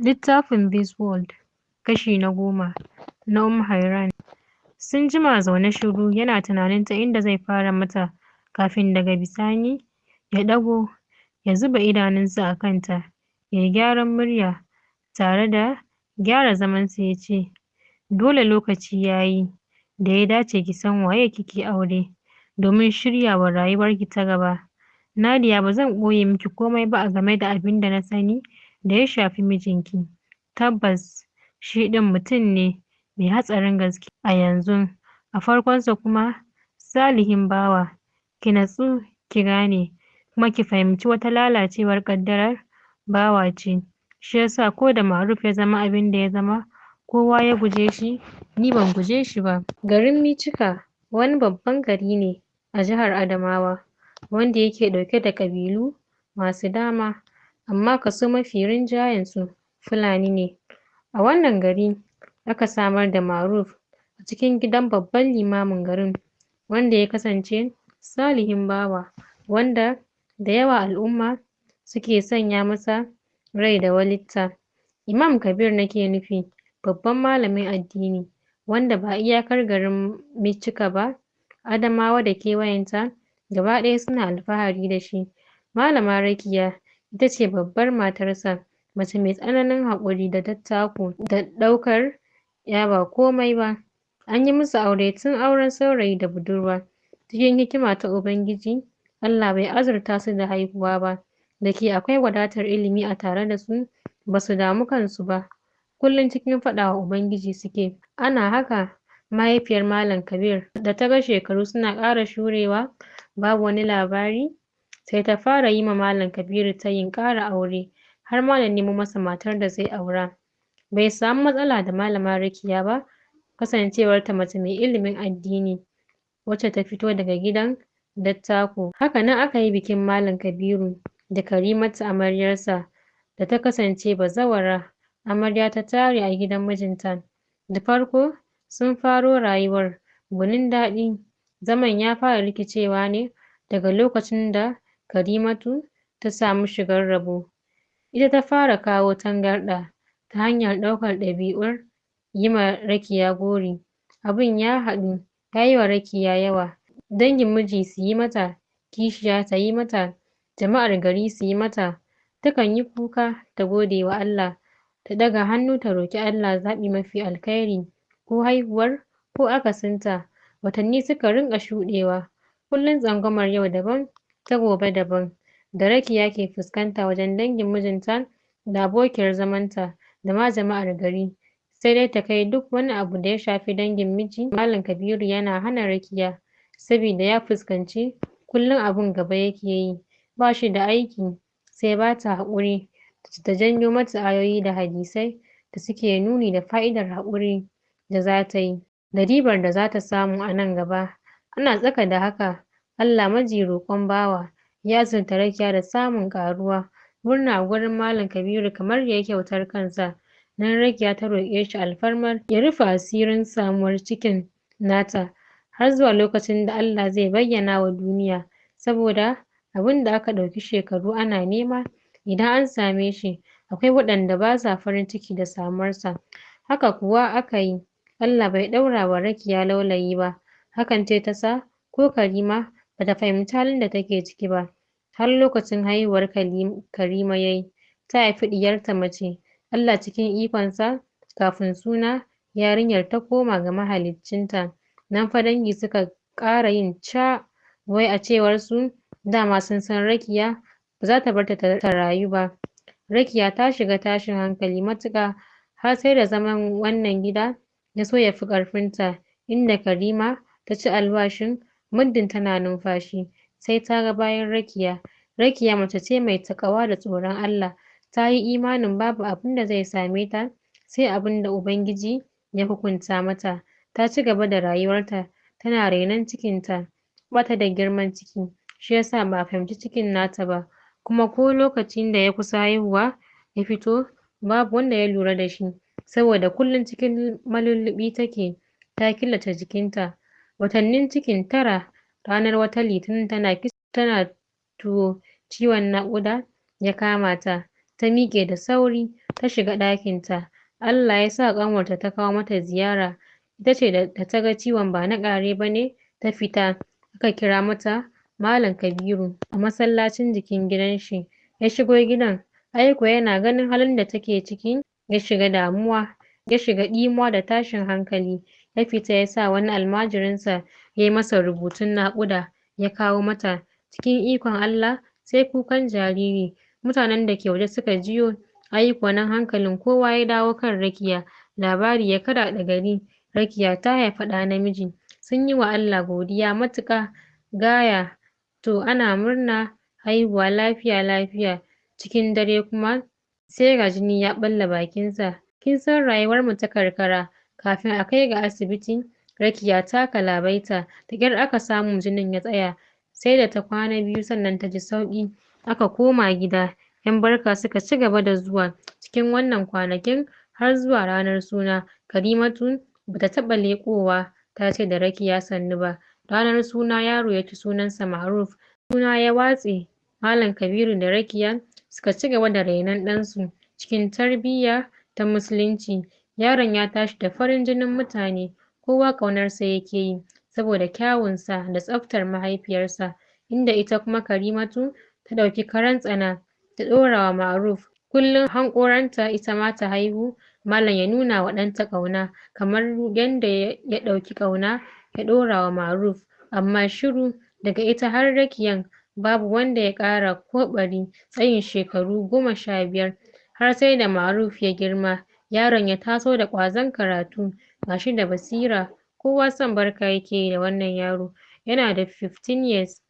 Littafin This World, kashi na 10, na Hairan. Sun jima zaune shiru yana tunanin ta inda zai fara mata kafin daga bisani ya ɗago ya zuba idanunsa a kanta, ya yi gyaran murya tare da gyara zamansa ya ce, dole lokaci ya yi da ya dace ki san waye kike aure domin shiryawa rayuwarki ta gaba. Nadiya ba zan ɓoye miki komai ba a game da abin da na sani da ya shafi mijinki. Tabbas shi ɗin mutum ne mai hatsarin gaske a yanzu, a farkonsa kuma salihin bawa. Ki natsu ki gane kuma ki fahimci wata lalacewar ƙaddarar bawa ce. Shi yasa ko da Ma'aruf ya zama abin da ya zama, kowa ya guje shi, ni ban guje shi ba. Garin Micika wani babban gari ne a jihar Adamawa wanda yake ɗauke da ƙabilu masu dama, amma kaso mafi rinjayensu Fulani ne. A wannan gari aka samar da Ma'aruf a cikin gidan babban limamin garin, wanda ya kasance salihin bawa, wanda da yawa al'umma suke sanya masa rai da walitta. Imam Kabir nake nufi, babban malamin addini, wanda ba iyakar garin Micika ba, Adamawa da kewayenta gaba ɗaya suna alfahari da shi. Malama Rakiya ita ce babbar matarsa, mace mai tsananin haƙuri da dattako da ɗaukar ya ba komai ba. An yi musu aure tun auren saurayi da budurwa. Cikin hikima ta Ubangiji, Allah bai azurta su da haihuwa ba, da ke akwai wadatar ilimi a tare da su, ba su damu kansu ba. Kullum cikin faɗa wa Ubangiji suke. Ana haka, mahaifiyar Malam Kabir da ta ga shekaru suna ƙara shurewa babu wani labari, sai ta fara yi ma Malam Kabiru tayin ƙara aure, har ma da nemo masa matar da zai aura. Bai samu matsala da Malama Rakiya ba, kasancewarta mace mai ilimin addini, wacce ta fito daga gidan dattako. Haka nan aka yi bikin Malam Kabiru da Karimatu amaryarsa, da ta kasance bazawara. Amarya ta tare a gidan mijinta. Da farko sun faro rayuwar gwanin daɗi. Zaman ya fara rikicewa ne daga lokacin da Karimatu ta samu shigar rabo. Ita ta fara kawo tangarɗa ta hanyar ɗaukar ɗabi'ur yi ma Rakiya gori. Abin ya haɗu, ya yi wa Rakiya yawa. Dangin miji su yi mata, kishiya ta yi mata, jama'ar gari su yi mata. Takan yi kuka ta gode wa Allah, ta ɗaga hannu ta roƙi Allah zaɓi mafi alkhairi, ko haihuwar ko akasinta. Watanni suka rinƙa shuɗewa, kullum tsangwamar yau daban ta gobe daban da Rakiya ke fuskanta wajen dangin mijinta da abokiyar zamanta da ma jama'ar gari. Sai dai ta kai duk wani abu da ya shafi dangin miji, Malam Kabiru yana hana Rakiya, sabida ya fuskanci kullum abun gaba yake yi. Ba shi da aiki sai ba ta haƙuri, ta janyo mata ayoyi da hadisai da suke nuni da fa'idar haƙuri da za ta yi, da ribar da za ta samu a nan gaba. Ana tsaka da haka, Allah maji roƙon bawa ya azurta Rakiya da samun ƙaruwa. Murna a gurin Malam Kabiru kamar ya yi kyautar kansa. Nan Rakiya ta roƙe shi alfarmar ya rufe asirin samuwar cikin nata, har zuwa lokacin da Allah zai bayyana wa duniya, saboda abin da aka ɗauki shekaru ana nema, idan an same shi, akwai waɗanda ba sa farin ciki da samuwarsa. Haka kuwa aka yi. Allah bai ɗaura wa Rakiya laulayi ba. Hakan ce ta sa ko Karima ba ta fahimci halin da take ciki ba, har lokacin haihuwar Karima ya yi. Ta haifi ɗiyarta mace. Allah cikin ikonsa, kafin suna, yarinyar ta koma ga mahaliccinta. Nan fa dangi suka ƙara yin ca, wai a cewar su dama sun san Rakiya ba za ta bar ta rayu ba. Rakiya ta shiga tashin hankali matuƙa, har sai da zaman wannan gida ya so ya fi ƙarfinta, inda Karima ta ci alwashin muddin tana numfashi sai ta ga bayan Rakiya. Rakiya mace ce mai taƙawa da tsoron Allah, ta yi imanin babu abin da zai same ta sai abin da Ubangiji ya hukunta mata. Ta ci gaba da rayuwarta tana rainon cikinta, ba ta da girman ciki, shi yasa ba a fahimci cikin nata ba, kuma ko lokacin da ya kusa haihuwa ya fito, babu wanda ya lura da shi, saboda kullum cikin malulluɓi take, ta killace jikinta. Watannin cikin 9, ranar wata Litinin tana tuwo, ciwon naƙuda ya kama ta. Ta miƙe da sauri ta shiga ɗakinta. Allah ya sa ƙanwarta ta kawo mata ziyara. Ita ce da ta ga ciwon ba na ƙare ba ne, ta fita. Aka kira mata Malam Kabiru a masallacin jikin gidan shi. Ya shigo gidan, ai kuwa yana ganin halin da take ciki, ya shiga damuwa, ya shiga ɗimuwa da tashin hankali. Ya fita ya sa wani almajirinsa ya yi masa rubutun naƙuda ya kawo mata. Cikin ikon Allah sai kukan jariri. Mutanen da ke waje suka jiyo, ai kuwa nan hankalin kowa ya dawo kan Rakiya. Labari ya karaɗe gari, Rakiya ta haifi ɗa namiji. Sun yi wa Allah godiya matuƙa gaya. To ana murna haihuwa lafiya. Cikin dare kuma sai ga jini ya ɓalle bakinsa. Kin san rayuwarmu ta karkara, kafin a kai ga asibiti, Rakiya ta galabaita, da ƙyar aka samu jinin ya tsaya. Sai da ta kwana 2 sannan ta ji sauƙi. Aka koma gida, 'yan barka suka ci gaba da zuwa. Cikin wannan kwanakin har zuwa ranar suna, Karimatu ba ta taɓa leƙowa ta ce da Rakiya sannu ba. Ranar suna yaro ya ci sunansa Ma'ruf. Suna ya watse. Malam Kabiru da Rakiya suka ci gaba da rainon ɗansu cikin tarbiyya ta Musulunci. Yaron ya tashi da farin jinin mutane, kowa ƙaunarsa yake yi saboda kyawunsa da tsaftar mahaifiyarsa, inda ita kuma Karimatu ta ɗauki karan tsana ta ɗora wa Ma'ruf. Kullum hanƙoranta ita ma ta haihu, Malam ya nuna wa ɗanta ƙauna kamar yanda ya ɗauki ƙauna ya ɗora wa Ma'ruf. Amma shiru, daga ita har Rakiyan babu wanda ya ƙara ko ɓari tsayin shekaru 15, har sai da Ma'ruf ya girma. Yaron ya taso da ƙwazon karatu, ga shi da basira, kowa son barka yake yi da wannan yaro. Yana da 15 years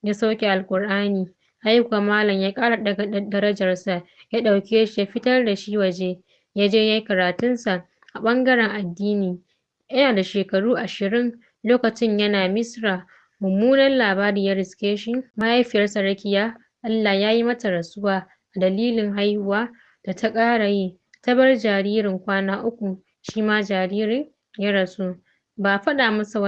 ya sauke Alƙur'ani. Ai kuwa Malam ya ƙara ɗaga darajarsa, ya ɗauke shi ya fitar da shi waje, ya je ya yi karatunsa a ɓangaren addini. Yana da shekaru 20 lokacin yana Misra. Mummunan labari ya riske shi. Mahaifiyarsa Rakiya Allah ya yi mata rasuwa a dalilin haihuwa da ta ƙara yi. Ta bar jaririn kwana 3, shi ma jaririn ya rasu. Ba a faɗa masa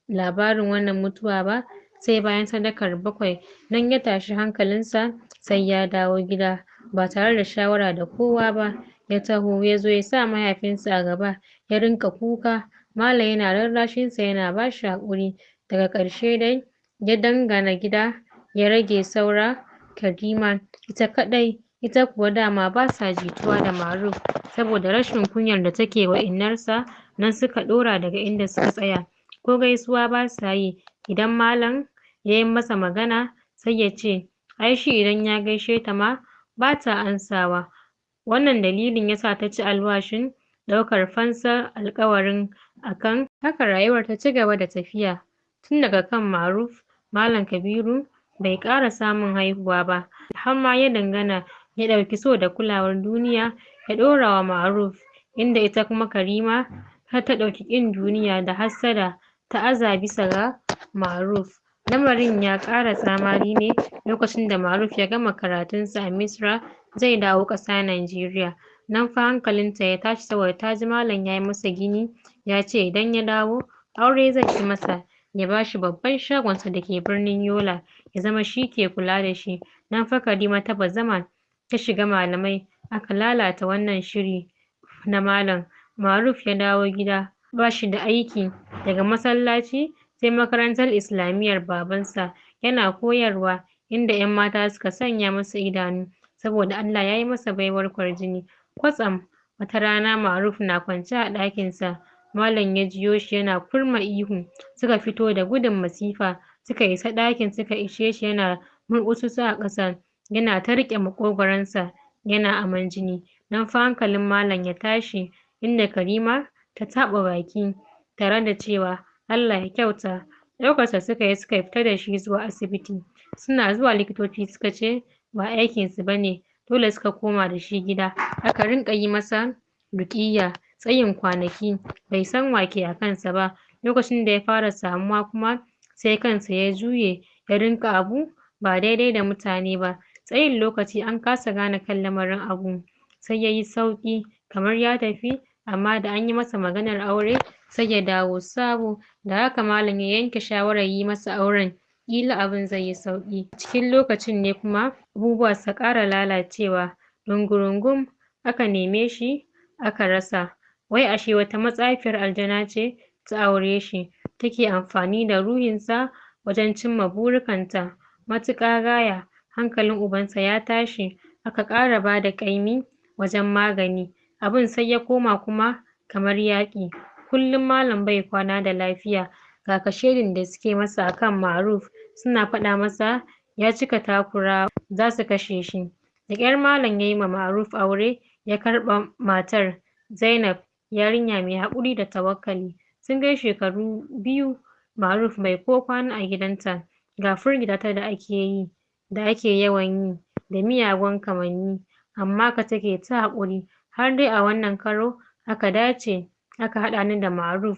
labarin wannan mutuwa ba sai bayan sadakar 7. Nan ya tashi hankalinsa sai ya dawo gida ba tare da shawara da kowa ba. Ya taho ya zo ya sa mahaifinsa a gaba, ya rinƙa kuka. Malam yana rarrashinsa yana ba shi haƙuri. Daga ƙarshe dai ya dangana gida, ya rage saura Karima ita kaɗai. Ita kuwa dama ba sa jituwa da Ma'ruf saboda rashin kunyar da take wa innarsa. Nan suka ɗora daga inda suka tsaya. Ko gaisuwa ba sa yi. Idan Malam ya yi masa magana sai ya ce ai shi idan ya gaishe ta ma ba ta amsawa. Wannan dalilin ya sa ta ci alwashin ɗaukar fansar alƙawarin akan haka rayuwar ta ci gaba da tafiya. Tun daga kan Ma'ruf, Malam Kabiru bai ƙara samun haihuwa ba, har ma ya dangana ya ɗauki so da kulawar duniya ya ɗora wa Ma'ruf, inda ita kuma Karima har ta ɗauki ƙin duniya da hassada ta aza bisa ga Ma'ruf. Lamarin ya ƙara tsamari ne lokacin da Ma'ruf ya gama karatunsa a Misra zai dawo ƙasa Najeriya. Nan fa hankalinta ya tashi saboda ta ji Malam ya yi masa gini, ya ce idan ya dawo aure zai yi masa, ya ba shi babban shagonsa da ke birnin Yola, ya zama shi ke kula da shi. Nan fa Karima ta bazama ta shiga malamai, aka lalata wannan shiri na Malam. Ma'ruf ya dawo gida ba shi da aiki, daga masallaci sai makarantar Islamiyyar babansa yana koyarwa, inda 'yan mata suka sanya masa idanu saboda Allah ya yi masa baiwar kwarjini. Kwatsam wata rana Ma'ruf na kwance a ɗakinsa, Malam ya jiyo shi yana kurma ihu. Suka fito da gudun masifa, suka isa ɗakin suka ishe shi yana murƙususu a ƙasa, yana ta riƙe maƙogwaronsa yana aman jini. Nan fa hankalin Malam ya tashi, inda Karima ta taɓa baki tare da cewa Allah ya kyauta. Ɗaukarsa suka yi suka fita da shi zuwa asibiti. Suna zuwa likitoci suka ce ba aikinsu ba ne, dole suka koma da shi gida. Aka rinƙa yi masa ruƙiyya tsayin kwanaki, bai san wa ke a kansa ba. Lokacin da ya fara samuwa kuma sai kansa ya juye, ya rinƙa abu ba daidai da mutane ba. Tsayin lokaci an kasa gane kan lamarin abun, sai ya yi sauƙi kamar ya tafi, amma da an yi masa maganar aure sai ya dawo sabo. Da haka Malam ya yanke shawarar yi masa auren, ƙila abin zai yi sauƙi. Cikin lokacin ne kuma abubuwa suka ƙara lalacewa. Ɗungurungum aka neme shi aka rasa. Wai ashe wata matsafiyar aljana ce ta aure shi, take amfani da ruhinsa wajen cimma burikanta matuƙa gaya. Hankalin ubansa ya tashi, aka ƙara bada ƙaimi wajen magani. Abin sai ya koma kuma kamar yaƙi. Kullum malam bai kwana da lafiya, ga kashedin da suke masa akan Ma'ruf, suna faɗa masa ya cika takurawa, za su kashe shi. Da ƙyar malam yayi ma Ma'ruf aure, ya karɓa matar Zainab, yarinya mai haƙuri da tawakkali. Sun kai shekaru 2 Ma'ruf bai ko kwana a gidanta, ga firgita ta da ake yawan yi da miyagun kamanni, amma ka take ta haƙuri, har dai a wannan karo aka dace aka haɗa ni da Ma'ruf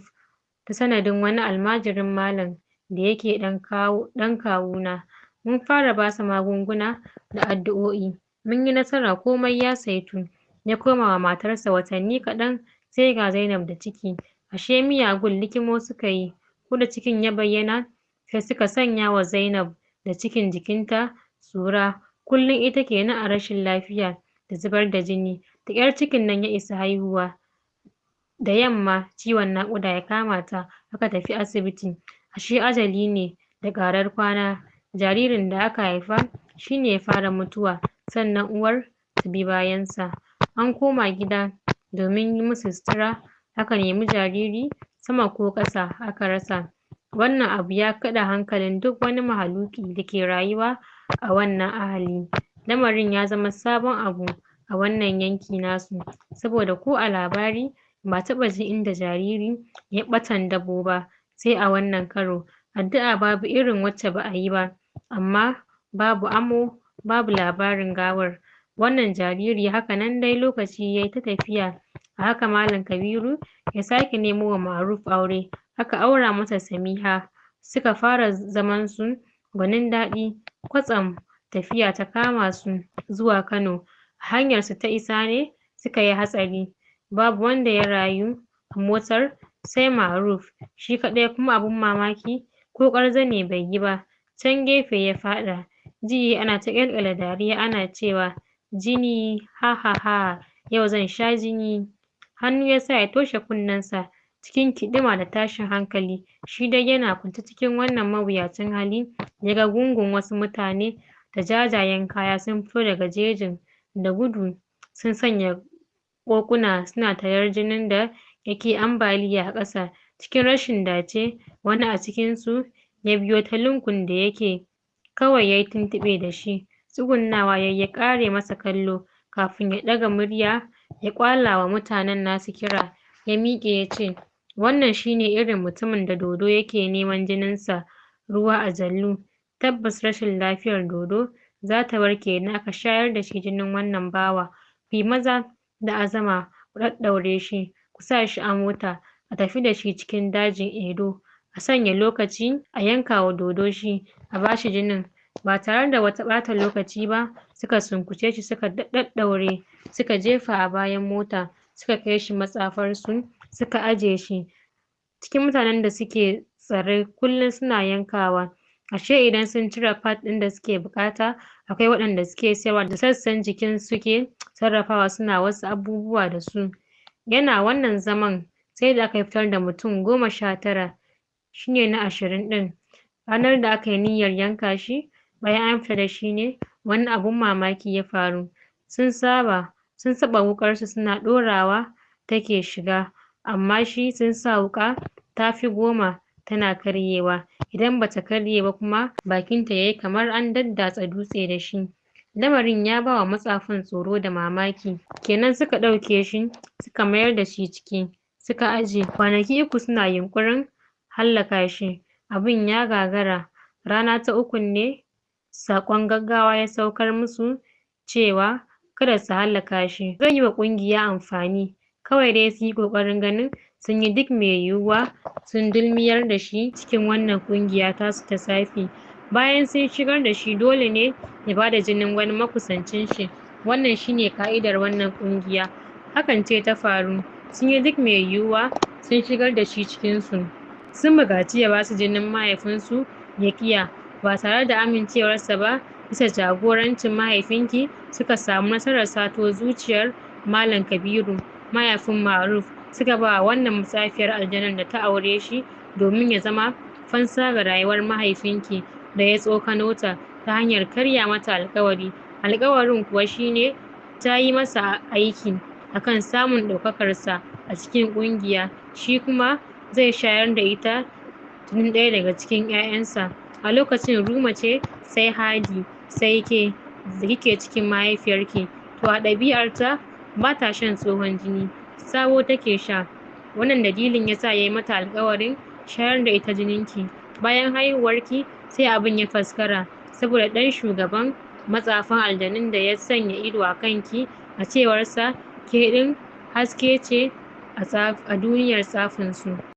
ta sanadin wani almajirin malam da yake ɗan kawuna. Mun fara basa magunguna da addu'o'i, mun yi nasara komai ya saitu. Ya koma wa matarsa watanni kaɗan sai ga Zainab da ciki. Ashe miyagun likimo suka yi, ko da cikin ya bayyana sai suka sanya wa Zainab da cikin jikinta sura. Kullum ita kenan a rashin lafiya da zubar da jini. Da ƙyar cikin nan ya isa haihuwa. Da yamma ciwon naƙuda ya kama ta, aka tafi asibiti. Ashe ajali ne da ƙarar kwana. Jaririn da aka haifa shi ne ya fara mutuwa, sannan uwar ta bi bayansa. An koma gida domin yi musu sutura, aka nemi jariri sama ko ƙasa aka rasa. Wannan abu ya kaɗa hankalin duk wani mahaluƙi da ke rayuwa a wannan ahali. Lamarin ya zama sabon abu a wannan yanki nasu, saboda ko a labari ba a taɓa jin inda jariri ya ɓatan dabo ba, sai a wannan karo. Addu'a babu irin wacce ba a yi ba, amma babu amo, babu labarin gawar. Wannan jariri haka nan dai lokaci yayi ta tafiya. A haka Malam Kabiru ya sake nemo wa Ma'ruf aure, aka aura masa Samiha. Suka fara zaman su gwanin daɗi. Kwatsam tafiya ta kama su zuwa Kano. A hanyar su ta isa ne suka yi hatsari. Babu wanda ya rayu a motar sai Ma'ruf, shi kaɗai kuma abin mamaki ko ƙwarzane bai yi ba. Can gefe ya faɗa. Ji yayi ana ta ƙyalƙyala dariya ana cewa jini ha ha ha, yau zan sha jini. Hannu ya sa ya toshe kunnensa cikin kiɗima da tashin hankali. Shi dai yana kwance cikin wannan mawuyacin hali, ya ga gungun wasu mutane da jajayen kaya sun fito daga jejin da gudu, sun sanya ƙoƙuna suna tarar jinin da yake ambaliya a ƙasa. Cikin rashin dace wani a cikinsu ya biyo ta lungun da yake, kawai yayi tuntuɓe da shi. Tsugunnawa yayi ya ƙare masa kallo kafin ya ɗaga murya ya ƙwala wa mutanen nasu kira. Ya miƙe ya ce, wannan shi ne irin mutumin da dodo yake neman jininsa ruwa a jallu. Tabbas rashin lafiyar dodo za ta warke idan aka shayar da shi jinin wannan bawa. Ku yi maza da azama ku ɗaɗɗaure shi, ku sa shi a mota a tafi da shi cikin dajin Edo. A sanya lokaci a yanka wa dodo shi, a ba shi jinin. Ba tare da wata ɓata lokaci ba suka sunkuce shi suka ɗaɗɗaure, suka jefa a bayan mota, suka kai shi matsafarsu suka aje shi. Cikin mutanen da suke tsare kullum suna yankawa. Ashe idan sun cire part ɗin da suke buƙata, akwai waɗanda suke sayarwa da sassan jikin suke sarrafawa suna wasu abubuwa da su. Yana wannan zaman sai da aka fitar da mutum 19, shi ne na 20 ɗin. Ranar da aka yi niyyar yanka shi, bayan an fita da shi ne wani abun mamaki ya faru. Sun saɓa wuƙarsu suna ɗorawa take shiga, amma shi sun sa wuƙa ta fi 10 tana karyewa. Idan bata karye ba kuma bakinta yayi kamar an daddatsa dutse da shi. Lamarin ya ba wa matsafan tsoro da mamaki. Kenan suka ɗauke shi suka mayar da shi ciki suka aje. Kwanaki 3 suna yunƙurin hallaka shi, abin ya gagara. Rana ta 3 ne saƙon gaggawa ya saukar musu cewa kada su hallaka shi, zai yi wa ƙungiya amfani. Kawai dai su yi ƙoƙarin ganin sun yi duk mai yiwuwa sun dulmiyar da shi cikin wannan ƙungiya tasu ta tsafi. Bayan sun shigar da shi dole ne ya bada jinin wani makusancin shi. Wannan shi ne ƙa'idar wannan ƙungiya. Hakan ce ta faru. Sun yi duk mai yiwuwa sun shigar da shi cikinsu. Sun buƙaci ya basu jinin mahaifinsu ya ƙiya. Ba tare da amincewarsa ba, bisa jagorancin mahaifinki suka samu nasarar sato zuciyar Malam Kabiru, mahaifin Ma'aruf, suka ba wannan matsafiyar aljanar da ta aure shi domin ya zama fansa ga rayuwar mahaifinki da ya tsokano ta hanyar karya mata alƙawari. Alƙawarin kuwa shine ta yi masa aiki akan samun ɗaukakarsa a cikin ƙungiya, shi kuma zai shayar da ita jinin ɗaya daga cikin 'ya'yansa. A lokacin Ruma ce, sai Hadi, sai ke da kike cikin mahaifiyarki. To a ɗabi'arta ba ta shan tsohon jini, sabo take sha. Wannan dalilin ya sa ya yi mata alƙawarin shayar da ita jininki. Bayan haihuwarki sai abin ya faskara, saboda ɗan shugaban matsafan aljanun da ya sanya ido a kanki, a cewarsa ke ɗin haske ce a duniyar tsafinsu.